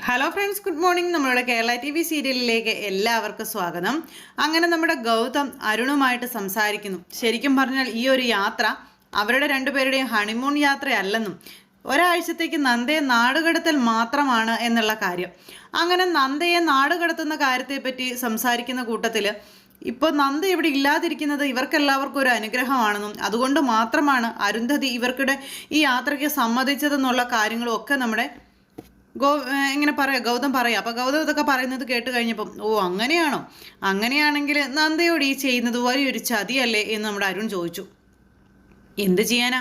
Hello friends, good morning. നമ്മളുടെ Kerala T V സീരിയലിലേക്ക് എല്ലാവർക്കും സ്വാഗതം. അങ്ങനെ നമ്മുടെ ഗൗതം അരുണുമായിട്ട് സംസാരിക്കുന്നു. ശരിക്കും പറഞ്ഞാൽ ഈ ഒരു യാത്ര അവരുടെ രണ്ടുപേരുടെയും ഹണിമൂൺ യാത്രയല്ലെന്നും ഒരാഴ്ചത്തേക്ക് നന്ദയെ നാടുകടത്തൽ മാത്രമാണ് എന്നുള്ള കാര്യം. അങ്ങനെ നന്ദയെ നാടുകടത്തുന്ന കാര്യത്തെപ്പറ്റി സംസാരിക്കുന്ന കൂട്ടത്തിൽ ഇപ്പോൾ നന്ദ ഇവിടെ ഇല്ലാതിരിക്കുന്നത് ഇവർക്കെല്ലാവർക്കും ഒരു അനുഗ്രഹമാണെന്നും അതുകൊണ്ട് മാത്രമാണ് അരുന്ധതി ഇവർക്കിടെ ഈ യാത്രയ്ക്ക് സമ്മതിച്ചതെന്നുള്ള കാര്യങ്ങളും ഒക്കെ നമ്മുടെ ഇങ്ങനെ ഗൗതം പറയാം. അപ്പം ഗൗതം ഇതൊക്കെ പറയുന്നത് കേട്ട് കഴിഞ്ഞപ്പം അങ്ങനെയാണോ, അങ്ങനെയാണെങ്കിൽ നന്ദയോട് ഈ ചെയ്യുന്നത് വലിയൊരു ചതിയല്ലേ എന്ന് നമ്മുടെ അരുൺ ചോദിച്ചു. എന്ത് ചെയ്യാനാ,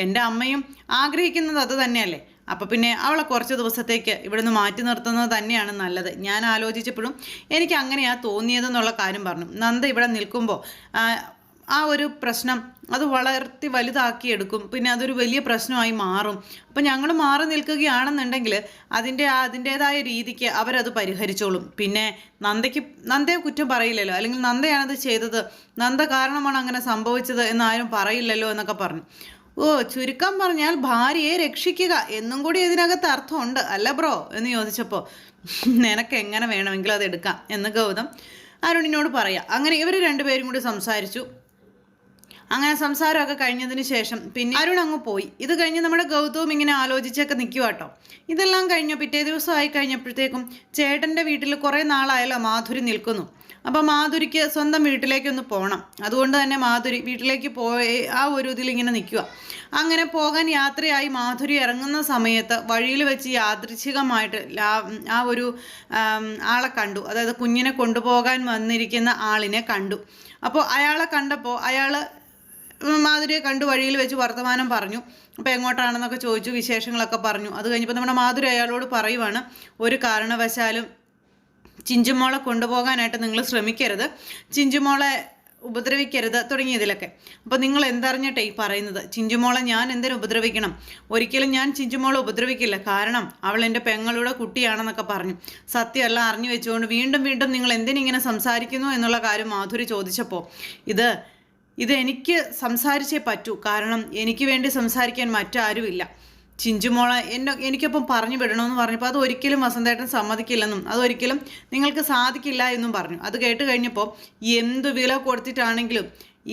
എൻ്റെ അമ്മയും ആഗ്രഹിക്കുന്നത് അത് തന്നെയല്ലേ. അപ്പം പിന്നെ അവളെ കുറച്ച് ദിവസത്തേക്ക് ഇവിടുന്ന് മാറ്റി നിർത്തുന്നത് തന്നെയാണ് നല്ലത്. ഞാൻ ആലോചിച്ചപ്പോഴും എനിക്ക് അങ്ങനെയാ തോന്നിയതെന്നുള്ള കാര്യം പറഞ്ഞു. നന്ദ ഇവിടെ നിൽക്കുമ്പോൾ ആ ഒരു പ്രശ്നം അത് വളർത്തി വലുതാക്കിയെടുക്കും, പിന്നെ അതൊരു വലിയ പ്രശ്നമായി മാറും. അപ്പം ഞങ്ങൾ മാറി നിൽക്കുകയാണെന്നുണ്ടെങ്കിൽ അതിൻ്റേതായ രീതിക്ക് അവരത് പരിഹരിച്ചോളും. പിന്നെ നന്ദയെ കുറ്റം പറയില്ലല്ലോ, അല്ലെങ്കിൽ നന്ദയാണത് ചെയ്തത്, നന്ദ കാരണമാണ് അങ്ങനെ സംഭവിച്ചത് എന്നാരും പറയില്ലല്ലോ എന്നൊക്കെ പറഞ്ഞു. ചുരുക്കം പറഞ്ഞാൽ ഭാര്യയെ രക്ഷിക്കുക എന്നും കൂടി ഇതിനകത്ത് അർത്ഥമുണ്ട് അല്ല ബ്രോ എന്ന് ചോദിച്ചപ്പോൾ നിനക്ക് എങ്ങനെ വേണമെങ്കിലും അത് എടുക്കാം എന്ന് ഗൗതം അരുണിനോട് പറയാം. അങ്ങനെ ഇവർ രണ്ടുപേരും കൂടി സംസാരിച്ചു. അങ്ങനെ സംസാരമൊക്കെ കഴിഞ്ഞതിന് ശേഷം പിന്നെ അരുൺ അങ്ങ് പോയി. ഇത് കഴിഞ്ഞ് നമ്മുടെ ഗൗതവും ഇങ്ങനെ ആലോചിച്ചൊക്കെ നിൽക്കുക കേട്ടോ. ഇതെല്ലാം കഴിഞ്ഞ പിറ്റേ ദിവസമായി കഴിഞ്ഞപ്പോഴത്തേക്കും ചേട്ടൻ്റെ വീട്ടിൽ കുറേ നാളായല്ലോ മാധുരി നിൽക്കുന്നു. അപ്പോൾ മാധുരിക്ക് സ്വന്തം വീട്ടിലേക്കൊന്ന് പോകണം. അതുകൊണ്ട് തന്നെ മാധുരി വീട്ടിലേക്ക് പോയി ആ ഒരു ഇതിലിങ്ങനെ നിൽക്കുക. അങ്ങനെ പോകാൻ യാത്രയായി മാധുരി ഇറങ്ങുന്ന സമയത്ത് വഴിയിൽ വെച്ച് യാദൃച്ഛികമായിട്ട് ആ ഒരു ആളെ കണ്ടു. അതായത് കുഞ്ഞിനെ കൊണ്ടുപോകാൻ വന്നിരിക്കുന്ന ആളിനെ കണ്ടു. അപ്പോൾ അയാളെ കണ്ടപ്പോൾ അയാൾ മാധുരിയെ കണ്ടു വഴിയിൽ വെച്ച് വർത്തമാനം പറഞ്ഞു. അപ്പോൾ എങ്ങോട്ടാണെന്നൊക്കെ ചോദിച്ചു, വിശേഷങ്ങളൊക്കെ പറഞ്ഞു. അത് കഴിഞ്ഞപ്പോൾ നമ്മുടെ മാധുരി അയാളോട് പറയുവാണ്, ഒരു കാരണവശാലും ചിഞ്ചുമോളെ കൊണ്ടുപോകാനായിട്ട് നിങ്ങൾ ശ്രമിക്കരുത്, ചിഞ്ചുമോളെ ഉപദ്രവിക്കരുത് തുടങ്ങിയതിലൊക്കെ. അപ്പോൾ നിങ്ങൾ എന്തറിഞ്ഞിട്ടേ ഈ പറയുന്നത്? ചിഞ്ചുമോളെ ഞാൻ എന്തിനു ഉപദ്രവിക്കണം? ഒരിക്കലും ഞാൻ ചിഞ്ചുമോളെ ഉപദ്രവിക്കില്ല, കാരണം അവൾ എൻ്റെ പെങ്ങളുടെ കുട്ടിയാണെന്നൊക്കെ പറഞ്ഞു. സത്യമെല്ലാം അറിഞ്ഞു വെച്ചുകൊണ്ട് വീണ്ടും വീണ്ടും നിങ്ങൾ എന്തിനിങ്ങനെ സംസാരിക്കുന്നു എന്നുള്ള കാര്യം മാധുരി ചോദിച്ചപ്പോൾ ഇത് എനിക്ക് സംസാരിച്ചേ പറ്റൂ, കാരണം എനിക്ക് വേണ്ടി സംസാരിക്കാൻ മറ്റാരുമില്ല. ചിഞ്ചുമോളെ എനിക്കൊപ്പം പറഞ്ഞു വിടണമെന്ന് പറഞ്ഞപ്പോൾ അത് ഒരിക്കലും വസന്തേട്ടൻ സമ്മതിക്കില്ലെന്നും അതൊരിക്കലും നിങ്ങൾക്ക് സാധിക്കില്ല എന്നും പറഞ്ഞു. അത് കേട്ട് കഴിഞ്ഞപ്പോൾ എന്തു വില കൊടുത്തിട്ടാണെങ്കിലും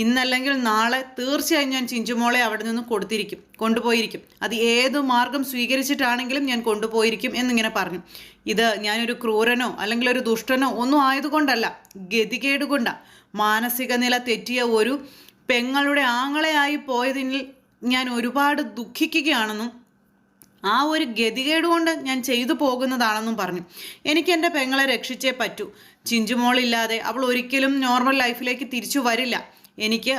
ഇന്നല്ലെങ്കിൽ നാളെ തീർച്ചയായും ഞാൻ ചിഞ്ചുമോളെ അവിടെ നിന്ന് കൊണ്ടുപോയിരിക്കും. അത് ഏത് മാർഗം സ്വീകരിച്ചിട്ടാണെങ്കിലും ഞാൻ കൊണ്ടുപോയിരിക്കും എന്നിങ്ങനെ പറഞ്ഞു. ഇത് ഞാനൊരു ക്രൂരനോ അല്ലെങ്കിൽ ഒരു ദുഷ്ടനോ ഒന്നും ആയതുകൊണ്ടല്ല, ഗതികേടുകൊണ്ടാണ്. മാനസിക നില തെറ്റിയ ഒരു പെങ്ങളുടെ ആങ്ങളെയായി പോയതിൽ ഞാൻ ഒരുപാട് ദുഃഖിക്കുകയാണെന്നും ആ ഒരു ഗതികേട് കൊണ്ട് ഞാൻ ചെയ്തു പോകുന്നതാണെന്നും പറഞ്ഞു. എനിക്ക് എൻ്റെ പെങ്ങളെ രക്ഷിച്ചേ പറ്റൂ. ചിഞ്ചുമോളില്ലാതെ അവൾ ഒരിക്കലും നോർമൽ ലൈഫിലേക്ക് തിരിച്ചു വരില്ല. എനിക്ക്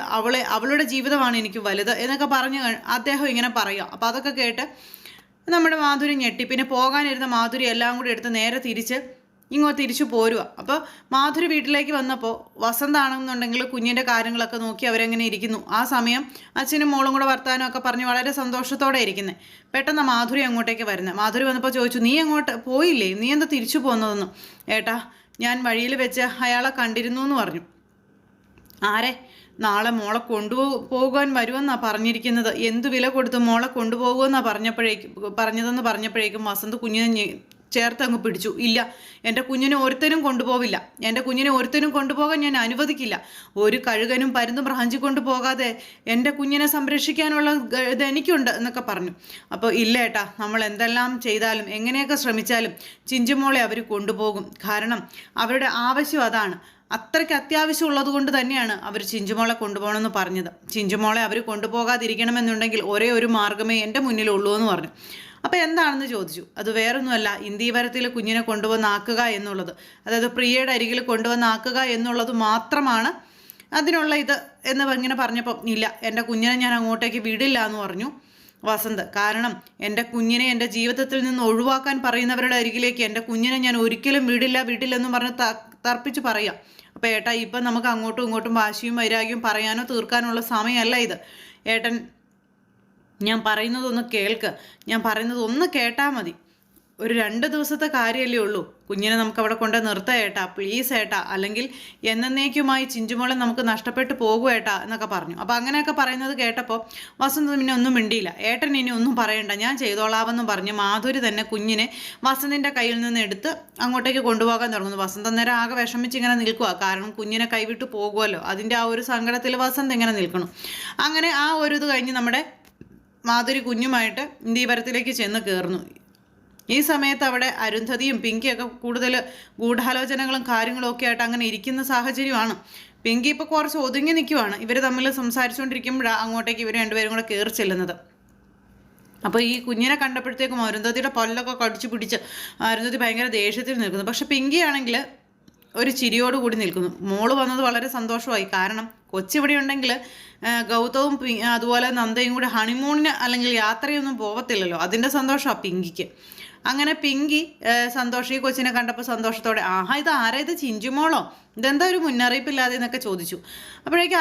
അവളുടെ ജീവിതമാണ് എനിക്ക് വലുത് എന്നൊക്കെ പറഞ്ഞ് അദ്ദേഹം ഇങ്ങനെ പറയുക. അപ്പോൾ അതൊക്കെ കേട്ട് നമ്മുടെ മാധുരി ഞെട്ടി. പിന്നെ പോകാനിരുന്ന മാധുരി എല്ലാം കൂടി എടുത്ത് നേരെ തിരിച്ചു പോരുക. അപ്പോൾ മാധുരി വീട്ടിലേക്ക് വന്നപ്പോൾ വസന്താണെന്നുണ്ടെങ്കിൽ കുഞ്ഞിൻ്റെ കാര്യങ്ങളൊക്കെ നോക്കി അവരെങ്ങനെ ഇരിക്കുന്നു. ആ സമയം അച്ഛനും മോളും കൂടെ വർത്താനമൊക്കെ പറഞ്ഞ് വളരെ സന്തോഷത്തോടെ ഇരിക്കുന്നത്. പെട്ടെന്ന് മാധുരി അങ്ങോട്ടേക്ക് വരുന്നത്. മാധുരി വന്നപ്പോൾ ചോദിച്ചു, നീ അങ്ങോട്ട് പോയില്ലേ, നീ എന്താ തിരിച്ചു പോന്നതെന്ന്? ഏട്ടാ, ഞാൻ വഴിയിൽ വെച്ച് അയാളെ കണ്ടിരുന്നു എന്ന് പറഞ്ഞു. ആരെ? നാളെ മോളെ കൊണ്ടുപോകാൻ വരുമെന്നാണ് പറഞ്ഞിരിക്കുന്നത്. എന്തു വില കൊടുത്ത് മോളെ കൊണ്ടുപോകുമെന്നാണ് പറഞ്ഞപ്പോഴേക്കും വസന്ത് കുഞ്ഞിനെ ചേർത്ത് അങ്ങ് പിടിച്ചു. ഇല്ല, എൻ്റെ കുഞ്ഞിനെ ഒരുത്തനും കൊണ്ടുപോവില്ല, എൻ്റെ കുഞ്ഞിനെ ഒരുത്തനും കൊണ്ടുപോകാൻ ഞാൻ അനുവദിക്കില്ല. ഒരു കഴുകനും പരുന്തും റാഞ്ചിക്കൊണ്ട് പോകാതെ എൻ്റെ കുഞ്ഞിനെ സംരക്ഷിക്കാനുള്ള ഇത് എനിക്കുണ്ട് എന്നൊക്കെ പറഞ്ഞു. അപ്പോൾ ഇല്ല ഏട്ടാ, നമ്മൾ എന്തെല്ലാം ചെയ്താലും എങ്ങനെയൊക്കെ ശ്രമിച്ചാലും ചിഞ്ചുമോളെ അവർ കൊണ്ടുപോകും. കാരണം അവരുടെ ആവശ്യം അതാണ്. അത്രയ്ക്ക് അത്യാവശ്യമുള്ളത് കൊണ്ട് തന്നെയാണ് അവർ ചിഞ്ചുമോളെ കൊണ്ടുപോകണമെന്ന് പറഞ്ഞത്. ചിഞ്ചുമോളെ അവർ കൊണ്ടുപോകാതിരിക്കണമെന്നുണ്ടെങ്കിൽ ഒരേ ഒരു മാർഗ്ഗമേ എൻ്റെ മുന്നിലുള്ളൂ എന്ന് പറഞ്ഞു. അപ്പോൾ എന്താണെന്ന് ചോദിച്ചു. അത് വേറൊന്നുമല്ല, ഇന്ദീവരത്തിൽ കുഞ്ഞിനെ കൊണ്ടുവന്നാക്കുക എന്നുള്ളത്, അതായത് പ്രിയയുടെ അരികിൽ കൊണ്ടുവന്നാക്കുക എന്നുള്ളത് മാത്രമാണ് അതിനുള്ള ഇത് എന്ന് ഇങ്ങനെ പറഞ്ഞപ്പോൾ ഇല്ല, എൻ്റെ കുഞ്ഞിനെ ഞാൻ അങ്ങോട്ടേക്ക് വിടില്ല എന്ന് പറഞ്ഞു വസന്ത്. കാരണം എൻ്റെ കുഞ്ഞിനെ എൻ്റെ ജീവിതത്തിൽ നിന്ന് ഒഴിവാക്കാൻ പറയുന്നവരുടെ അരികിലേക്ക് എൻ്റെ കുഞ്ഞിനെ ഞാൻ ഒരിക്കലും വിടില്ലെന്ന് പറഞ്ഞ് തർപ്പിച്ച് പറയാം. അപ്പോൾ ഏട്ടാ, ഇപ്പം നമുക്ക് അങ്ങോട്ടും ഇങ്ങോട്ടും വാശിയും വൈരാഗ്യവും പറയാനോ തീർക്കാനുള്ള സമയമല്ല ഇത്. ഏട്ടൻ, ഞാൻ പറയുന്നതൊന്ന് കേൾക്ക്, ഞാൻ പറയുന്നത് ഒന്ന് കേട്ടാൽ മതി. ഒരു 2 ദിവസത്തെ കാര്യമല്ലേ ഉള്ളൂ, കുഞ്ഞിനെ നമുക്ക് അവിടെ കൊണ്ട് നിർത്താം ഏട്ടാ, പ്ലീസ് ഏട്ടാ, അല്ലെങ്കിൽ എന്നേക്കുമായി ചിഞ്ചുമോളെ നമുക്ക് നഷ്ടപ്പെട്ടു പോകും ഏട്ടാ എന്നൊക്കെ പറഞ്ഞു. അപ്പോൾ അങ്ങനെയൊക്കെ പറയുന്നത് കേട്ടപ്പോൾ വസന്ത് പിന്നെ ഒന്നും മിണ്ടിയില്ല. ഏട്ടൻ ഇനി ഒന്നും പറയണ്ട, ഞാൻ ചെയ്തോളാവെന്നും പറഞ്ഞ് മാധുരി തന്നെ കുഞ്ഞിനെ വസന്തിൻ്റെ കയ്യിൽ നിന്ന് എടുത്ത് അങ്ങോട്ടേക്ക് കൊണ്ടുപോകാൻ തുടങ്ങുന്നു. വസന്ത് അന്നേരം ആകെ വിഷമിച്ച് ഇങ്ങനെ നിൽക്കുക, കാരണം കുഞ്ഞിനെ കൈവിട്ട് പോകുമല്ലോ, അതിൻ്റെ ആ ഒരു സങ്കടത്തിൽ വസന്ത് ഇങ്ങനെ നിൽക്കണം. അങ്ങനെ ആ ഒരു ഇത് കഴിഞ്ഞ് നമ്മുടെ മാധുരി കുഞ്ഞുമായിട്ട് ഇന്ദീവരത്തിലേക്ക് ചെന്ന് കയറുന്നു. ഈ സമയത്ത് അവിടെ അരുന്ധതിയും പിങ്കിയൊക്കെ കൂടുതൽ ഗൂഢാലോചനകളും കാര്യങ്ങളും ഒക്കെ ആയിട്ട് അങ്ങനെ ഇരിക്കുന്ന സാഹചര്യമാണ്. പിങ്കി ഇപ്പോൾ കുറച്ച് ഒതുങ്ങി നിൽക്കുവാണ്. ഇവർ തമ്മിൽ സംസാരിച്ചുകൊണ്ടിരിക്കുമ്പോഴാണ് അങ്ങോട്ടേക്ക് ഇവർ രണ്ടുപേരും കൂടെ കയറി ചെല്ലുന്നത്. അപ്പോൾ ഈ കുഞ്ഞിനെ കണ്ടപ്പോഴത്തേക്കും അരുന്ധതിയുടെ പല്ലൊക്കെ കടിച്ചു പിടിച്ച് അരുന്ധതി ഭയങ്കര ദേഷ്യത്തിൽ നിൽക്കുന്നു. പക്ഷെ പിങ്കി ആണെങ്കിൽ ഒരു ചിരിയോടുകൂടി നിൽക്കുന്നു. മോള് വന്നത് വളരെ സന്തോഷമായി. കാരണം കൊച്ചിവിടെ ഉണ്ടെങ്കിൽ ഗൗതവും അതുപോലെ നന്ദയും കൂടെ ഹണിമൂണിന് അല്ലെങ്കിൽ യാത്രയൊന്നും പോകത്തില്ലല്ലോ, അതിൻ്റെ സന്തോഷമാണ് പിങ്കിക്ക്. അങ്ങനെ പിങ്കി സന്തോഷം, ഈ കൊച്ചിനെ കണ്ടപ്പോൾ സന്തോഷത്തോടെ ആഹാ ഇത് ആരാ, ഇത് ചിഞ്ചുമോളോ, ഇതെന്താ ഒരു മുന്നറിയിപ്പില്ലാതെ എന്നൊക്കെ ചോദിച്ചു. അപ്പോഴേക്കും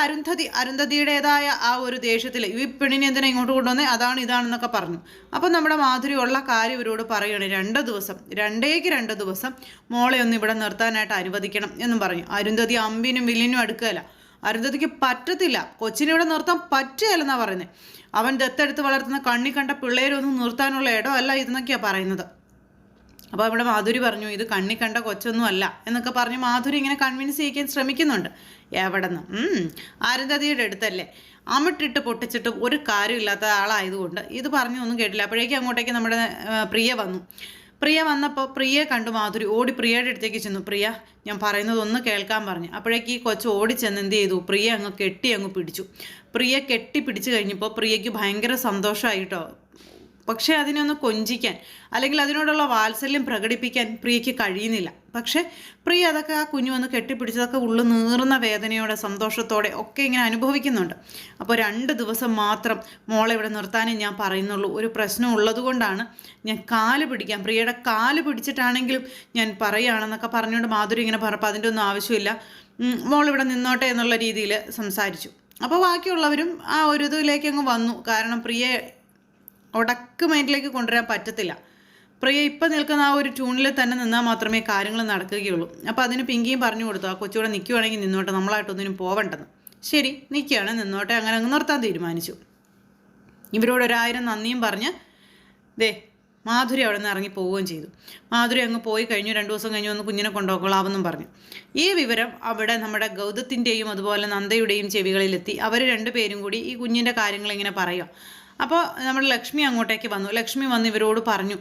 അരുന്ധതിയുടേതായ ആ ഒരു ദേഷ്യത്തിൽ ഈ പെണ്ണിനെ എന്തിനാ ഇങ്ങോട്ട് കൊണ്ടുവന്നേ, അതാണ് ഇതാണെന്നൊക്കെ പറഞ്ഞു. അപ്പം നമ്മുടെ മാധുരി ഉള്ള കാര്യം ഇവരോട് പറയുകയാണ്, 2 ദിവസം മോളെ ഒന്ന് ഇവിടെ നിർത്താനായിട്ട് അനുവദിക്കണം എന്നും പറഞ്ഞു. അരുന്ധതി അമ്പിനും വില്ലിനും അടുക്കുകയല്ല, അരുന്ധതിക്ക് പറ്റത്തില്ല, കൊച്ചിനെ ഇവിടെ നിർത്താൻ പറ്റുകയല്ലെന്നാണ് പറയുന്നത്. അവൻ ദത്തെടുത്ത് വളർത്തുന്ന കണ്ണി കണ്ട പിള്ളേരൊന്നും നിർത്താനുള്ള ഇടം അല്ല ഇതെന്നൊക്കെയാണ് പറയുന്നത്. അപ്പോൾ അവിടെ മാധുരി പറഞ്ഞു ഇത് കണ്ണി കണ്ട കൊച്ചൊന്നും അല്ല എന്നൊക്കെ പറഞ്ഞ് മാധുരി ഇങ്ങനെ കൺവിൻസ് ചെയ്യിക്കാൻ ശ്രമിക്കുന്നുണ്ട്. എവിടെ നിന്ന്, അരുന്ധതിയുടെ അടുത്തല്ലേ, അമിട്ടിട്ട് പൊട്ടിച്ചിട്ട് ഒരു കാര്യമില്ലാത്ത ആളായതുകൊണ്ട് ഇത് പറഞ്ഞൊന്നും കേട്ടില്ല. അപ്പോഴേക്കും അങ്ങോട്ടേക്ക് നമ്മുടെ പ്രിയ വന്നപ്പോൾ പ്രിയയെ കണ്ടു മാധുരി. ഓടി പ്രിയയുടെ അടുത്തേക്ക് ചെന്നു. പ്രിയ ഞാൻ പറയുന്നത് ഒന്ന് കേൾക്കാൻ പറഞ്ഞു. അപ്പോഴേക്ക് ഈ കൊച്ചു ഓടിച്ചെന്ന് എന്ത് ചെയ്തു, പ്രിയ അങ്ങ് പിടിച്ചു. പ്രിയ പിടിച്ചു കഴിഞ്ഞപ്പോൾ പ്രിയയ്ക്ക് ഭയങ്കര സന്തോഷമായിട്ടോ. പക്ഷേ അതിനൊന്ന് കൊഞ്ചിക്കാൻ അല്ലെങ്കിൽ അതിനോടുള്ള വാത്സല്യം പ്രകടിപ്പിക്കാൻ പ്രിയയ്ക്ക് കഴിയുന്നില്ല. പക്ഷേ പ്രിയ അതൊക്കെ ആ കുഞ്ഞു വന്ന് കെട്ടിപ്പിടിച്ചതൊക്കെ ഉള്ളു നീറുന്ന വേദനയോടെ സന്തോഷത്തോടെ ഒക്കെ ഇങ്ങനെ അനുഭവിക്കുന്നുണ്ട്. അപ്പോൾ 2 ദിവസം മാത്രം മോളെ ഇവിടെ നിർത്താനേ ഞാൻ പറയുന്നുള്ളൂ. ഒരു പ്രശ്നം ഉള്ളതുകൊണ്ടാണ് ഞാൻ പ്രിയയുടെ കാല് പിടിച്ചിട്ടാണെങ്കിലും ഞാൻ പറയുകയാണെന്നൊക്കെ പറഞ്ഞുകൊണ്ട് മാധുരി ഇങ്ങനെ പറഞ്ഞപ്പോൾ അതിൻ്റെ ഒന്നും ആവശ്യമില്ല, മോളിവിടെ നിന്നോട്ടെ എന്നുള്ള രീതിയിൽ സംസാരിച്ചു. അപ്പോൾ ബാക്കിയുള്ളവരും ആ ഒരു ഇതിലേക്ക് അങ്ങ് വന്നു. കാരണം പ്രിയ ഉടക്ക് മൈൻഡിലേക്ക് കൊണ്ടുവരാൻ പറ്റത്തില്ല. പ്രിയ ഇപ്പം നിൽക്കുന്ന ആ ഒരു ട്യൂണിൽ തന്നെ നിന്നാൽ മാത്രമേ കാര്യങ്ങൾ നടക്കുകയുള്ളൂ. അപ്പോൾ അതിന് പിങ്കിയും പറഞ്ഞു കൊടുത്തു, ആ കൊച്ചുകൂടെ നിൽക്കുവാണെങ്കിൽ നിന്നോട്ടെ, നമ്മളായിട്ടൊന്നിനും പോവണ്ടെന്ന്. ശരി നിൽക്കുകയാണ്, നിന്നോട്ടെ, അങ്ങനെ അങ്ങ് നിർത്താൻ തീരുമാനിച്ചു. ഇവരോട് 1000 നന്ദിയും പറഞ്ഞ് മാധുരി അവിടെ നിന്ന് ഇറങ്ങി പോവുകയും ചെയ്തു. മാധുരി അങ്ങ് പോയി കഴിഞ്ഞു. 2 ദിവസം കഴിഞ്ഞ് വന്ന് കുഞ്ഞിനെ കൊണ്ടുപോകൊള്ളാമെന്നും പറഞ്ഞു. ഈ വിവരം അവിടെ നമ്മുടെ ഗൗതത്തിൻ്റെയും അതുപോലെ നന്ദയുടെയും ചെവികളിലെത്തി. അവർ 2 പേരും കൂടി ഈ കുഞ്ഞിൻ്റെ കാര്യങ്ങൾ ഇങ്ങനെ പറയുക. അപ്പോൾ നമ്മുടെ ലക്ഷ്മി അങ്ങോട്ടേക്ക് വന്നു. ലക്ഷ്മി വന്ന് ഇവരോട് പറഞ്ഞു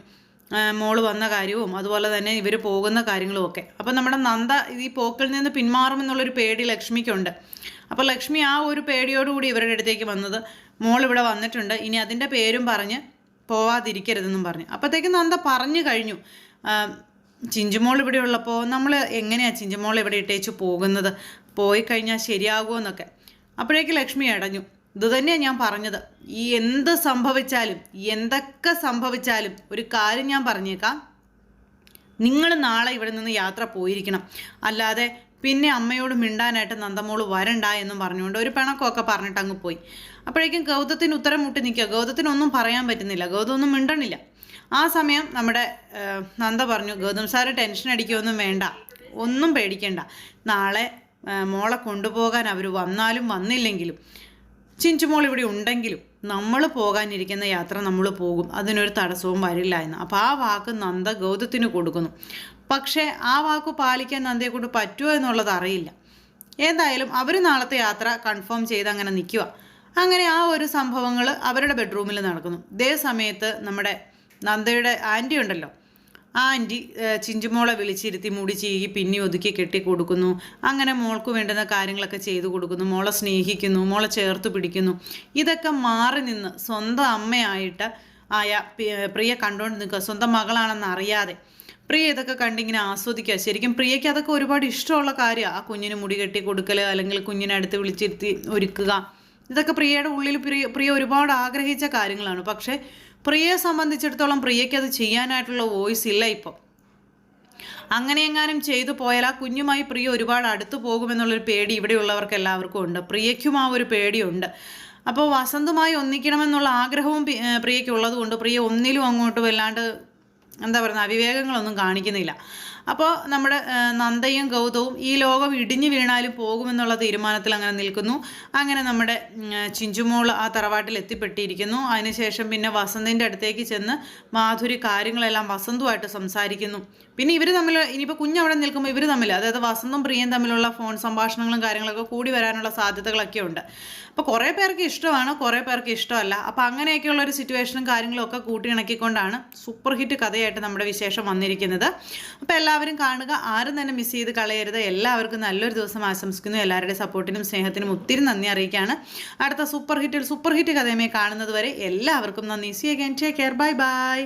മോള് വന്ന കാര്യവും അതുപോലെ തന്നെ ഇവർ പോകുന്ന കാര്യങ്ങളും ഒക്കെ. അപ്പോൾ നമ്മുടെ നന്ദ ഈ പോക്കിൽ നിന്ന് പിന്മാറുമെന്നുള്ളൊരു പേടി ലക്ഷ്മിക്കുണ്ട്. അപ്പോൾ ലക്ഷ്മി ആ ഒരു പേടിയോടുകൂടി ഇവരുടെ അടുത്തേക്ക് വന്നത്, മോൾ ഇവിടെ വന്നിട്ടുണ്ട്, ഇനി അതിൻ്റെ പേരും പറഞ്ഞ് പോവാതിരിക്കരുതെന്നും പറഞ്ഞു. അപ്പോഴത്തേക്കും നന്ദ പറഞ്ഞു കഴിഞ്ഞു, ചിഞ്ചുമോൾ ഇവിടെ ഉള്ളപ്പോൾ നമ്മൾ എങ്ങനെയാണ് ചിഞ്ചുമോൾ ഇവിടെ ഇട്ടേച്ച് പോകുന്നത്, പോയി കഴിഞ്ഞാൽ ശരിയാകുമോ എന്നൊക്കെ. അപ്പോഴേക്ക് ലക്ഷ്മി അടഞ്ഞു. ഇതുതന്നെയാണ് ഞാൻ പറഞ്ഞത്, ഈ എന്തൊക്കെ സംഭവിച്ചാലും ഒരു കാര്യം ഞാൻ പറഞ്ഞേക്കാം, നിങ്ങൾ നാളെ ഇവിടെ നിന്ന് യാത്ര പോയിരിക്കണം, അല്ലാതെ പിന്നെ അമ്മയോട് മിണ്ടാനായിട്ട് നന്ദമോള് വരണ്ട എന്നും പറഞ്ഞുകൊണ്ട് ഒരു പിണക്കമൊക്കെ പറഞ്ഞിട്ട് അങ്ങ് പോയി. അപ്പോഴേക്കും ഗൗതത്തിന് ഉത്തരം മുട്ടി നിൽക്കുക. ഗൗതത്തിനൊന്നും പറയാൻ പറ്റുന്നില്ല, ഗൗതം ഒന്നും മിണ്ടണില്ല. ആ സമയം നമ്മുടെ നന്ദ പറഞ്ഞു, ഗൗതം സാറ് ടെൻഷൻ അടിക്കുകയൊന്നും വേണ്ട, ഒന്നും പേടിക്കേണ്ട, നാളെ മോളെ കൊണ്ടുപോകാൻ അവർ വന്നാലും വന്നില്ലെങ്കിലും ചിഞ്ചുമോൾ ഇവിടെ ഉണ്ടെങ്കിലും നമ്മൾ പോകാനിരിക്കുന്ന യാത്ര നമ്മൾ പോകും, അതിനൊരു തടസ്സവും വരില്ല എന്ന്. അപ്പോൾ ആ വാക്ക് നന്ദ ഗൗതത്തിന് കൊടുക്കുന്നു. പക്ഷേ ആ വാക്ക് പാലിക്കാൻ നന്ദയെ കൊണ്ട് പറ്റുമോ എന്നുള്ളത് അറിയില്ല. എന്തായാലും അവർ നാളത്തെ യാത്ര കൺഫേം ചെയ്ത് അങ്ങനെ നിൽക്കുക. അങ്ങനെ ആ ഒരു സംഭവങ്ങൾ അവരുടെ ബെഡ്റൂമിൽ നടക്കുന്നു. ഇതേ സമയത്ത് നമ്മുടെ നന്ദയുടെ ആൻറ്റി ഉണ്ടല്ലോ, ആ ആൻറ്റി ചിഞ്ചുമോളെ വിളിച്ചിരുത്തി മുടി ചീകി പിന്നി ഒതുക്കി കെട്ടി കൊടുക്കുന്നു. അങ്ങനെ മോൾക്ക് വേണ്ടുന്ന കാര്യങ്ങളൊക്കെ ചെയ്തു കൊടുക്കുന്നു, മോളെ സ്നേഹിക്കുന്നു, മോളെ ചേർത്ത് പിടിക്കുന്നു. ഇതൊക്കെ മാറി നിന്ന് സ്വന്തം അമ്മയായിട്ട് ആയ പ്രിയ കണ്ടുകൊണ്ട് നിൽക്കുക, സ്വന്തം മകളാണെന്ന് അറിയാതെ പ്രിയ ഇതൊക്കെ കണ്ടിങ്ങനെ ആസ്വദിക്കുക. ശരിക്കും പ്രിയയ്ക്ക് അതൊക്കെ ഒരുപാട് ഇഷ്ടമുള്ള കാര്യമാണ്. ആ കുഞ്ഞിന് മുടി കെട്ടി കൊടുക്കൽ, അല്ലെങ്കിൽ കുഞ്ഞിനെ അടുത്ത് വിളിച്ചിരുത്തി ഒരുക്കുക, ഇതൊക്കെ പ്രിയയുടെ ഉള്ളിൽ പ്രിയ ഒരുപാട് ആഗ്രഹിച്ച കാര്യങ്ങളാണ്. പക്ഷേ പ്രിയയെ സംബന്ധിച്ചിടത്തോളം പ്രിയയ്ക്ക് അത് ചെയ്യാനായിട്ടുള്ള വോയിസ് ഇല്ല ഇപ്പോൾ. അങ്ങനെ എങ്ങാനും ചെയ്തു പോയാൽ ആ കുഞ്ഞുമായി പ്രിയ ഒരുപാട് അടുത്ത് പോകുമെന്നുള്ളൊരു പേടി ഇവിടെയുള്ളവർക്ക് എല്ലാവർക്കും ഉണ്ട്. പ്രിയയ്ക്കും ആ ഒരു പേടിയുണ്ട്. അപ്പോൾ വസന്തുമായി ഒന്നിക്കണമെന്നുള്ള ആഗ്രഹവും പ്രിയയ്ക്കുള്ളത് കൊണ്ട് പ്രിയ ഒന്നിലും അങ്ങോട്ട് വല്ലാണ്ട് എന്താ പറയുക അവിവേകങ്ങളൊന്നും കാണിക്കുന്നില്ല. അപ്പോൾ നമ്മുടെ നന്ദയും ഗൗതവും ഈ ലോകം ഇടിഞ്ഞു വീണാലും പോകുമെന്നുള്ള തീരുമാനത്തിൽ അങ്ങനെ നിൽക്കുന്നു. അങ്ങനെ നമ്മുടെ ചിഞ്ചുമോൾ ആ തറവാട്ടിൽ എത്തിപ്പെട്ടിരിക്കുന്നു. അതിനുശേഷം പിന്നെ വസന്തിൻ്റെ അടുത്തേക്ക് ചെന്ന് മാധുരി കാര്യങ്ങളെല്ലാം വസന്തുമായിട്ട് സംസാരിക്കുന്നു. പിന്നെ ഇവർ തമ്മിൽ ഇനിയിപ്പോൾ കുഞ്ഞവിടെ നിൽക്കുമ്പോൾ ഇവർ തമ്മിൽ, അതായത് വസന്തും പ്രിയയും തമ്മിലുള്ള ഫോൺ സംഭാഷണങ്ങളും കാര്യങ്ങളൊക്കെ കൂടി വരാനുള്ള സാധ്യതകളൊക്കെ ഉണ്ട്. അപ്പോൾ കുറേ പേർക്ക് ഇഷ്ടമാണ്, കുറേ പേർക്ക് ഇഷ്ടമല്ല. അപ്പോൾ അങ്ങനെയൊക്കെയുള്ള ഒരു സിറ്റുവേഷനും കാര്യങ്ങളും ഒക്കെ കൂട്ടിയിണക്കിക്കൊണ്ടാണ് സൂപ്പർ ഹിറ്റ് കഥയായിട്ട് നമ്മുടെ വിശേഷം വന്നിരിക്കുന്നത്. അപ്പോൾ എല്ലാവരും കാണുക, ആരും തന്നെ മിസ് ചെയ്ത് കളയരുത്. എല്ലാവർക്കും നല്ലൊരു ദിവസം ആശംസിക്കുന്നു. എല്ലാവരുടെയും സപ്പോർട്ടിനും സ്നേഹത്തിനും ഒത്തിരി നന്ദി അറിയിക്കുകയാണ്. അടുത്ത സൂപ്പർ ഹിറ്റ് കഥയുമായി കാണുന്നത് വരെ എല്ലാവർക്കും നന്ദി. See again, take care, bye by.